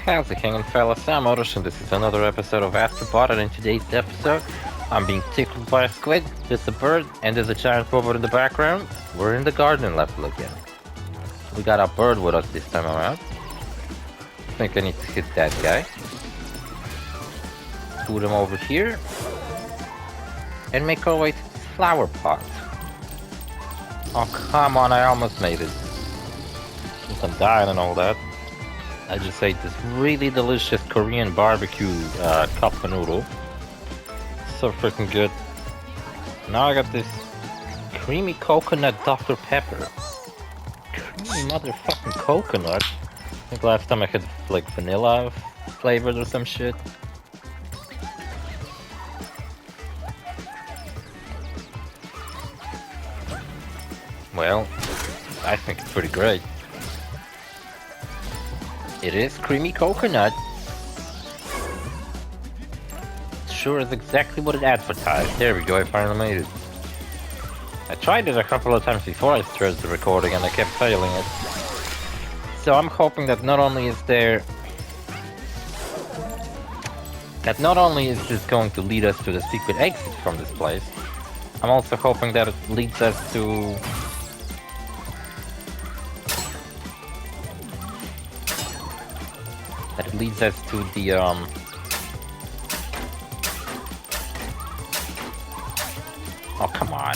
How's it hanging, fellas? I'm OrosZ and this is another episode of ASTRO BOT, and in today's episode I'm being tickled by a squid, there's a bird, and there's a giant robot in the background. We're in the garden level again. We got a bird with us this time around. I think I need to hit that guy. Put him over here. And make our way to this flower pot. Oh come on, I almost made it. Since I'm dying and all that. I just ate this really delicious Korean barbecue cup of noodle. So freaking good. Now I got this creamy coconut Dr. Pepper. Creamy motherfucking coconut. I think last time I had like vanilla flavored or some shit. Well, I think it's pretty great. It is creamy coconut. Sure is exactly what it advertised. There we go, I finally made it. I tried it a couple of times before I started the recording and I kept failing it. So I'm hoping that not only is this going to lead us to the secret exit from this place, I'm also hoping that it leads us to... the, oh, come on.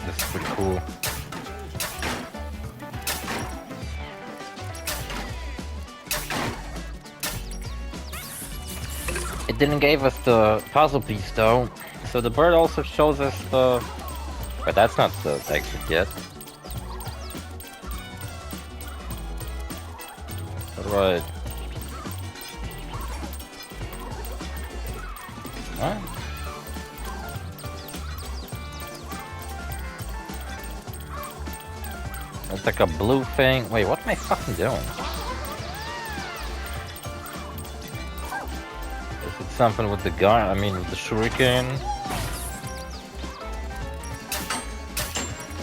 This is pretty cool. It didn't give us the puzzle piece though, so the bird also shows us the... But that's not the exit yet. Right. What? It's like a blue thing. Wait, what am I fucking doing? Something with the gun, I mean with the shuriken.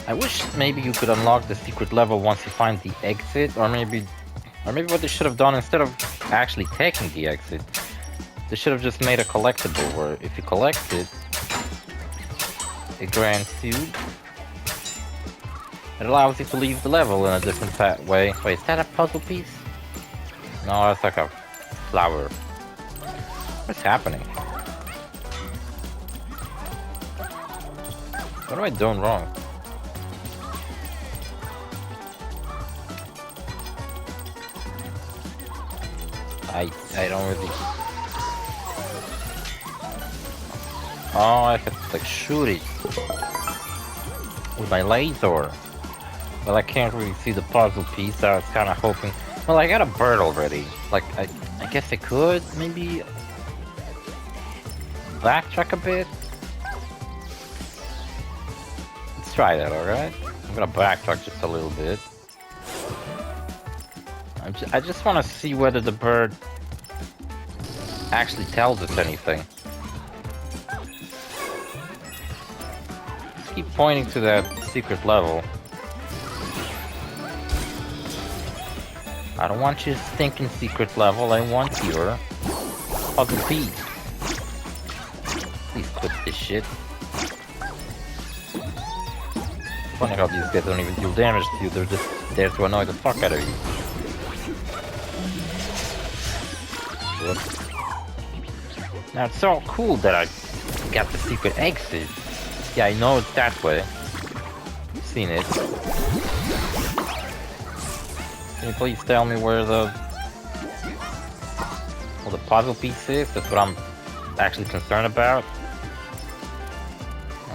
I wish maybe you could unlock the secret level once you find the exit, or maybe what they should have done, instead of actually taking the exit, they should have just made a collectible where if you collect it, it grants you... It allows you to leave the level in a different way. Wait, is that a puzzle piece? No, that's like a flower. What's happening? What am I doing wrong? I don't really... Oh, I could like shoot it with my laser. Well, I can't really see the puzzle piece, so I was kind of hoping... Well, I got a bird already. Like, I guess I could maybe... backtrack a bit. Let's try that, alright? I'm gonna backtrack just a little bit. I just want to see whether the bird actually tells us anything. Just keep pointing to that secret level. I don't want your stinking secret level, I want your puzzle piece. Please quit this shit. Funny how these guys don't even deal damage to you, they're just there to annoy the fuck out of you. Whoops. Now it's so cool that I got the secret exit. Yeah, I know it's that way. I've seen it. Can you please tell me where the puzzle piece is? That's what I'm actually concerned about.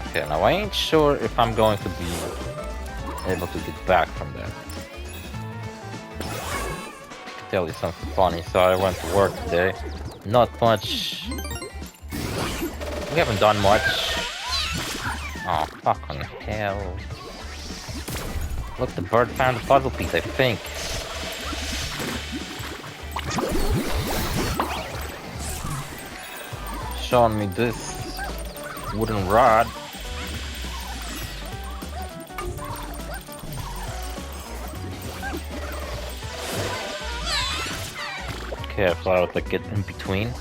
Okay, now I ain't sure if I'm going to be able to get back from that. I'll tell you something funny. So I went to work today. Not much. We haven't done much. Oh, fucking hell. Look, the bird found a puzzle piece, I think. showing me this wooden rod. Careful, I would like get in between.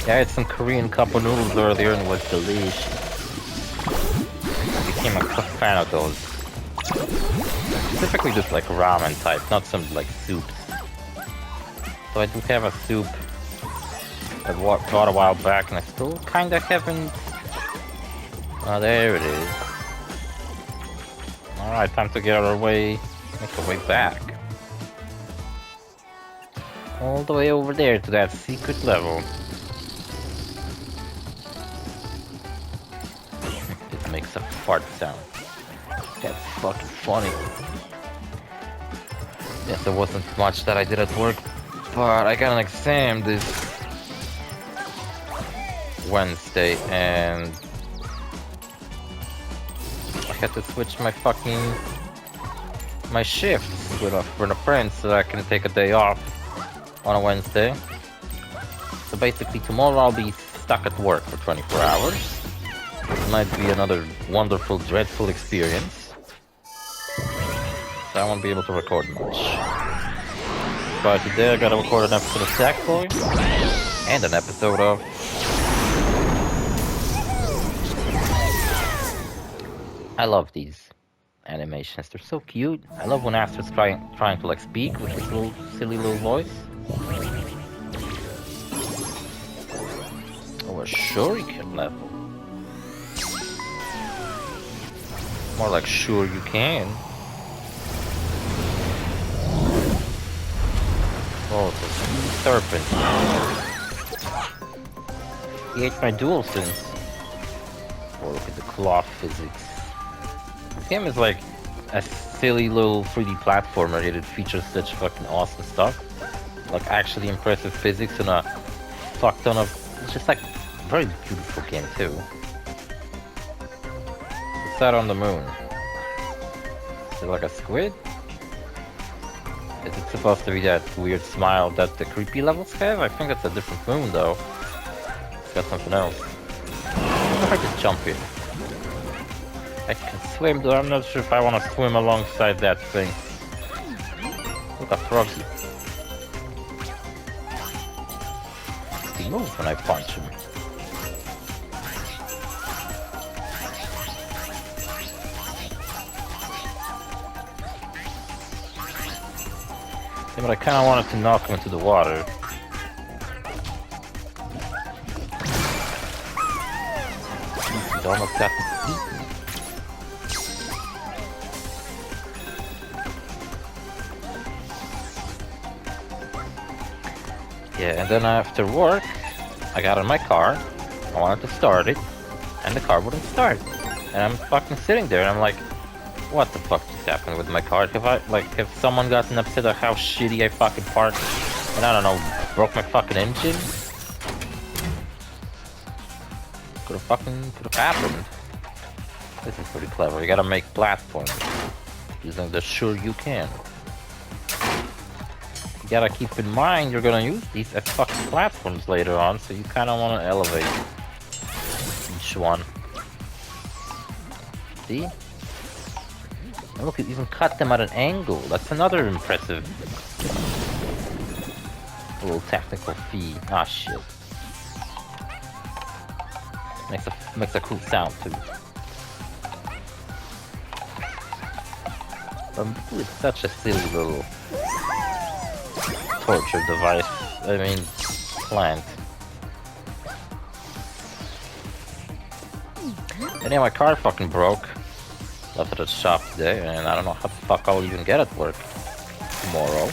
Yeah, I had some Korean cup of noodles earlier and it was delicious. I became a fan of those. Specifically just like ramen type, not some like soups. So I do have a soup I bought a while back and I still kinda haven't... Oh, there it is. Alright, time to get our way, make our way back. All the way over there to that secret level. It makes a fart sound. That's fucking funny. Yes, there wasn't much that I did at work, but I got an exam this Wednesday and I had to switch my shifts with a friend so that I can take a day off on a Wednesday. So basically tomorrow I'll be stuck at work for 24 hours. It might be another wonderful, dreadful experience. So I won't be able to record much. But today I gotta record an episode of Sackboy and an episode of... I love these animations, they're so cute. I love when Astro's trying to like speak with his little silly little voice. Oh, a shuriken level. More like sure you can. Oh, it's a sea serpent. He ate my DualSense. Oh, look at the cloth physics. This game is like a silly little 3D platformer, yet it features such fucking awesome stuff. Like actually impressive physics and a fuck ton of... It's just like a very beautiful game too. What's that on the moon? Is it like a squid? Is it supposed to be that weird smile that the creepy levels have? I think that's a different moon though. It's got something else. I wonder if I can jump here. I can swim though, I'm not sure if I want to swim alongside that thing. Look at Froggy. He moves when I punch him. Yeah, but I kinda wanted to knock him into the water. He's almost got me eaten. Yeah, and then after work, I got in my car, I wanted to start it, and the car wouldn't start. And I'm fucking sitting there and I'm like, what the fuck just happened with my car? Have someone gotten upset at how shitty I fucking parked? And I don't know, broke my fucking engine? Could've happened. This is pretty clever, you gotta make platforms using the sure you can. You gotta keep in mind you're gonna use these as fucking platforms later on, so you kinda wanna elevate each one. See? And look, you even cut them at an angle. That's another impressive little technical feat. Ah, shit. Makes a cool sound too. Bamboo is such a silly little torture device. I mean, plant. And yeah, my car fucking broke. Left it at the shop today, and I don't know how the fuck I'll even get at work tomorrow.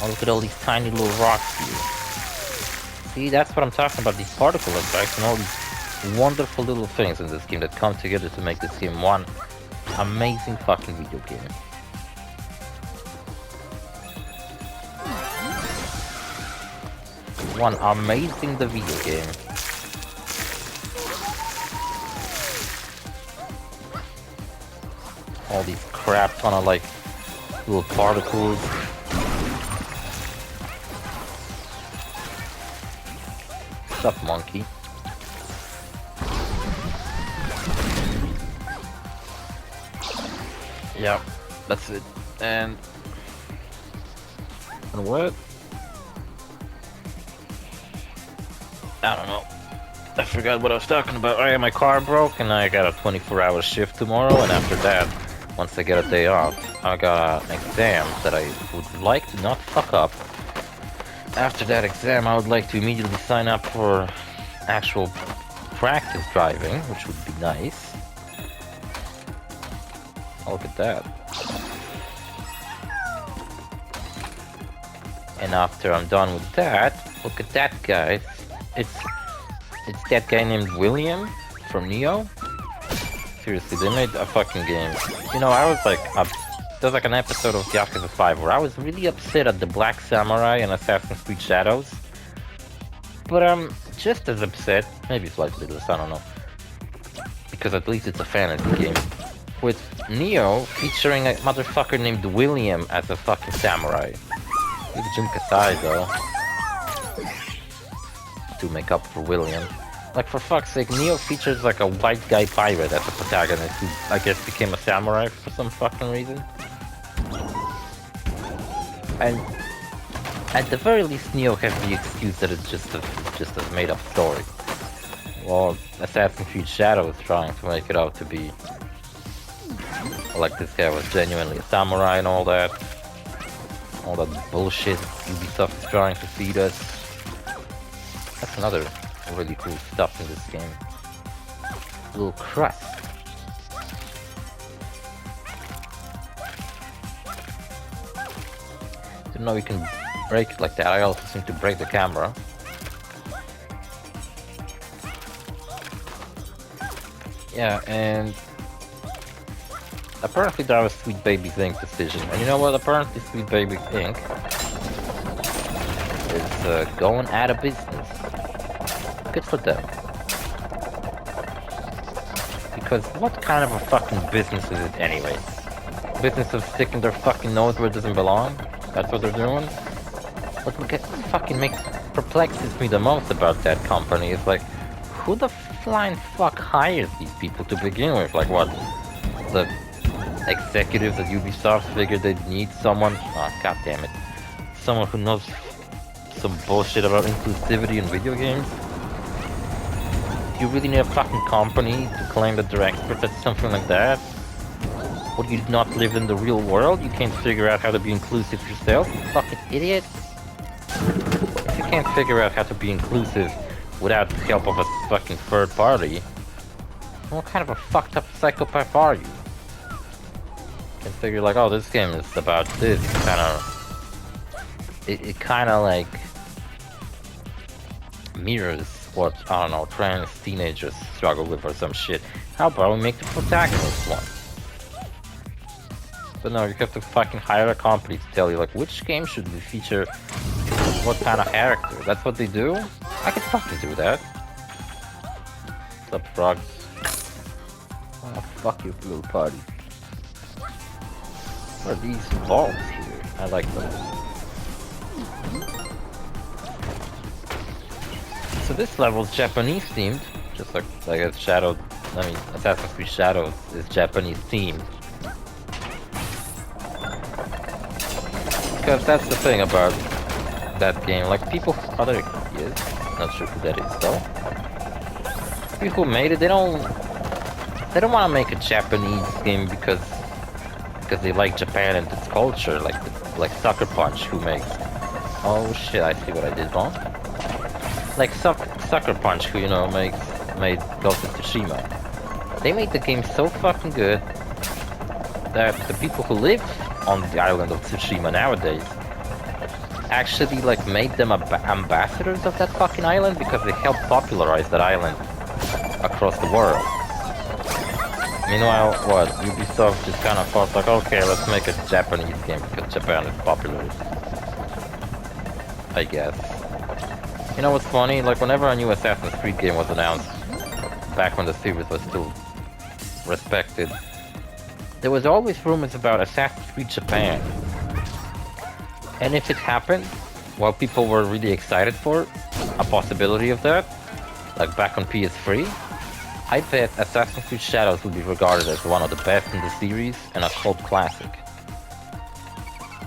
Oh, look at all these tiny little rocks here. See, that's what I'm talking about, these particle effects and all these wonderful little things in this game that come together to make this game one amazing fucking video game. One amazing the video game. All these crap ton of like little particles. What's up, monkey? Yeah, that's it. And what? I don't know. I forgot what I was talking about. Oh yeah, my car broke and I got a 24-hour shift tomorrow, and after that, once I get a day off, I got an exam that I would like to not fuck up. After that exam, I would like to immediately sign up for actual practice driving, which would be nice. Oh, look at that. And after I'm done with that, look at that guy. It's that guy named William from Neo. Seriously, they made a fucking game. You know, I was like, there's like an episode of Yakuza 5 where I was really upset at the Black Samurai and Assassin's Creed Shadows. But I'm just as upset, maybe slightly less, I don't know. Because at least it's a fantasy game. With Neo featuring a motherfucker named William as a fucking samurai. Leave Jim Kasai though. To make up for William. Like, for fuck's sake, Neo features like a white guy pirate as a protagonist who, I guess, became a samurai for some fucking reason. And at the very least, Neo has the excuse that it's just a made-up story. Well, Assassin's Creed Shadows is trying to make it out to be like this guy was genuinely a samurai and all that. All that bullshit Ubisoft is trying to feed us. That's another really cool stuff in this game. Little crust. Didn't know you can break it like that. I also seem to break the camera. Yeah, and apparently that was Sweet Baby Inc. decision. And you know what? Apparently Sweet Baby Inc. is going out of business. Good for them. Because what kind of a fucking business is it anyways? Business of sticking their fucking nose where it doesn't belong? That's what they're doing? What fucking perplexes me the most about that company is like, who the flying fuck hires these people to begin with? Like what? The executives at Ubisoft figured they'd need someone? Oh, god damn it. Someone who knows some bullshit about inclusivity in video games? You really need a fucking company to claim that they're experts at something like that? What, you not live in the real world? You can't figure out how to be inclusive yourself? You fucking idiot! If you can't figure out how to be inclusive without the help of a fucking third party, what kind of a fucked up psychopath are you? You can figure like, oh, this game is about this, it kinda like mirrors what, I don't know, trans teenagers struggle with or some shit. How about we make the protagonist one? But no, you have to fucking hire a company to tell you, like, which game should we feature what kind of character. That's what they do? I could fucking do that. What's up, frogs? Oh, fuck your little party. What are these balls here? I like them. So this level is Japanese themed, just like Assassin's Creed Shadows is Japanese themed. Because that's the thing about that game, like people, there he is, not sure who that is though. People who made it, they don't want to make a Japanese game because they like Japan and its culture, like Sucker Punch, who makes, oh shit, I see what I did wrong. Like Sucker Punch, who, you know, made Ghost of Tsushima. They made the game so fucking good that the people who live on the island of Tsushima nowadays actually like made them ambassadors of that fucking island because they helped popularize that island across the world. Meanwhile, what, Ubisoft just kind of thought like, okay, let's make a Japanese game because Japan is popular, I guess. You know what's funny? Like, whenever a new Assassin's Creed game was announced, back when the series was still respected, there was always rumors about Assassin's Creed Japan. And if it happened, while people were really excited for a possibility of that, like back on PS3, I bet Assassin's Creed Shadows will be regarded as one of the best in the series and a cult classic.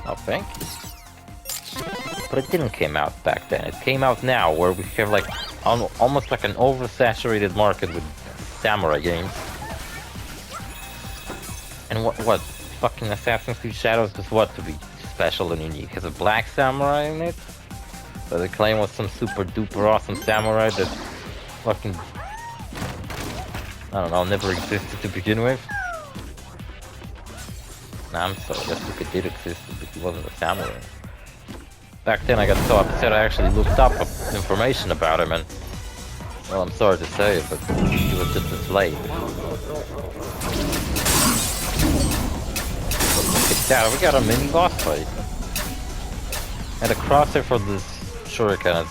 Oh, thank you. But it didn't come out back then. It came out now, where we have like almost like an oversaturated market with samurai games. And what? Fucking Assassin's Creed Shadows does what to be special and unique? Has a black samurai in it? So they claim was some super duper awesome samurai that fucking, I don't know, never existed to begin with. Nah, I'm sorry, that sucker did exist, but he wasn't a samurai. Back then I got so upset I actually looked up information about him and, well, I'm sorry to say it, but he was just a slave. Look at that, we got a mini boss fight. And the crosshair for this shuriken is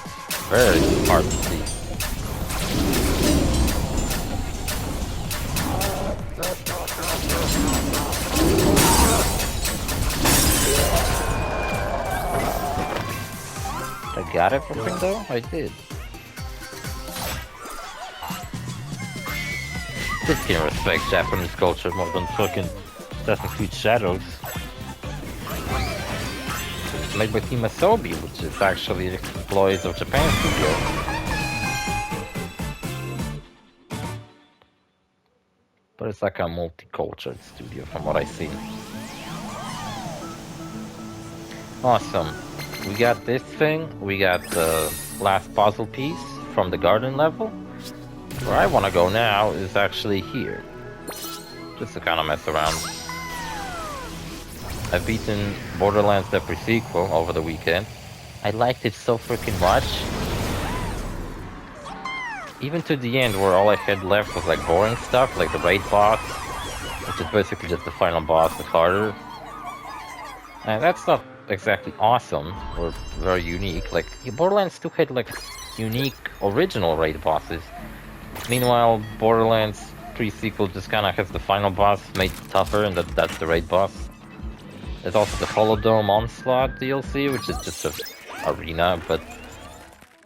very hard to see. I got everything though? I did. This can respect Japanese culture more than fucking Assassin's Creed Shadows. It's made by Team Asobi, which is actually employees of Japan Studio. But it's like a multicultural studio from what I see. Awesome. We got this thing, we got the last puzzle piece from the garden level. Where I want to go now is actually here. Just to kind of mess around. I've beaten Borderlands the pre-sequel over the weekend. I liked it so freaking much. Even to the end where all I had left was like boring stuff, like the raid boss, which is basically just the final boss but harder. And that's not exactly awesome or very unique. Like Borderlands 2 had like unique original raid bosses. Meanwhile, Borderlands pre-sequel just kind of has the final boss made tougher, and that's the raid boss. There's also the Holodome Onslaught DLC, which is just an arena, but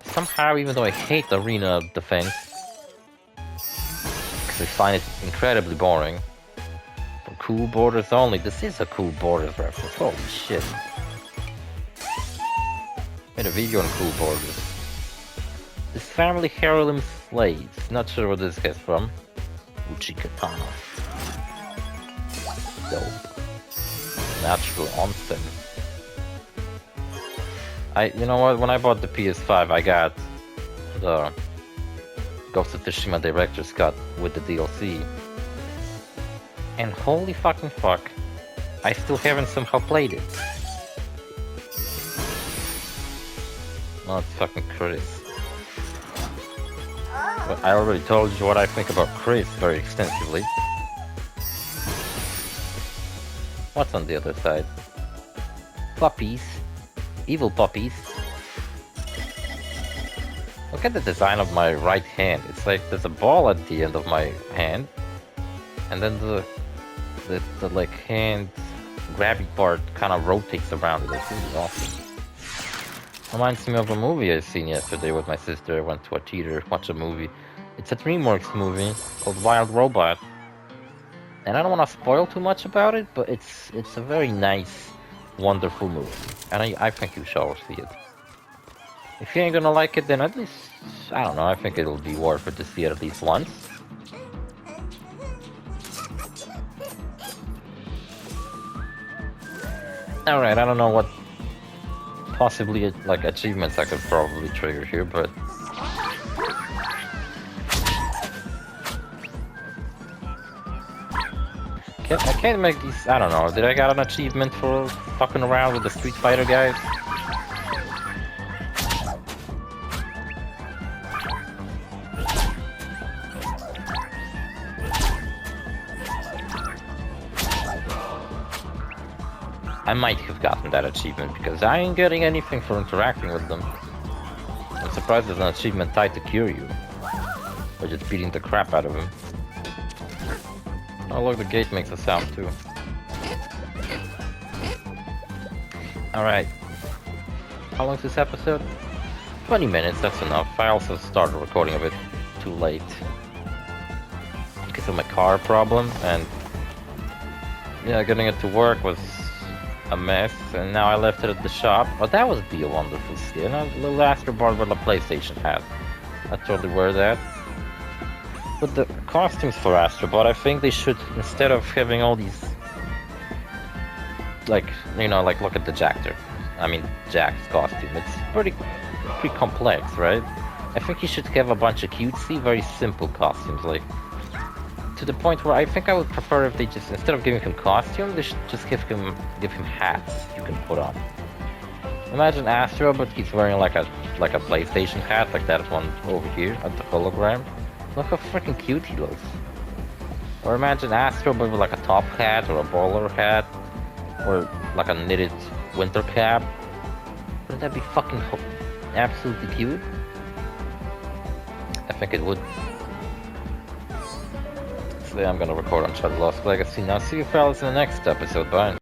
somehow, even though I hate arena defense, because I find it incredibly boring, for cool borders only, this is a cool borders reference. Holy shit. Made a video on cool borders. This family heirloom slaves. Not sure where this gets from. Uchi katana. Dope. Natural onsen. You know what? When I bought the PS5, I got the Ghost of Tsushima Director's Cut with the DLC. And holy fucking fuck, I still haven't somehow played it. Oh, it's fucking Chris. But I already told you what I think about Chris very extensively. What's on the other side? Puppies. Evil puppies. Look at the design of my right hand. It's like there's a ball at the end of my hand. And then the like hand grabby part kind of rotates around it. It's really awesome. Reminds me of a movie I seen yesterday with my sister. I went to a theater, watch a movie. It's a DreamWorks movie called Wild Robot. And I don't want to spoil too much about it, but it's a very nice, wonderful movie. And I think you should all see it. If you ain't gonna like it, then at least, I don't know, I think it'll be worth it to see it at least once. Alright, I don't know what possibly like achievements I could probably trigger here, but I can't make these. I don't know. Did I got an achievement for fucking around with the Street Fighter guys? I might have gotten that achievement because I ain't getting anything for interacting with them. I'm surprised there's an achievement tied to Kiryu. Or just beating the crap out of him. Oh look, the gate makes a sound too. Alright. How long's this episode? 20 minutes, that's enough. I also started recording a bit too late. because of my car problem, and yeah, getting it to work was a mess, and now I left it at the shop. But that would be a wonderful skin, a little Astro Bot with a PlayStation hat. I'd totally wear that. But the costumes for Astro Bot, I think they should, instead of having all these, like, you know, like look at the Jack's costume. It's pretty complex, right? I think you should have a bunch of cutesy, very simple costumes, like, to the point where I think I would prefer if they just, instead of giving him costume, they should just give him hats you can put on. Imagine Astro, but he's wearing like a PlayStation hat, like that one over here at the hologram. Look how freaking cute he looks. Or imagine Astro, but with like a top hat or a bowler hat, or like a knitted winter cap. Wouldn't that be fucking absolutely cute? I think it would. So I'm gonna record on Shadow Lost Legacy. Now see you fellas in the next episode. Bye.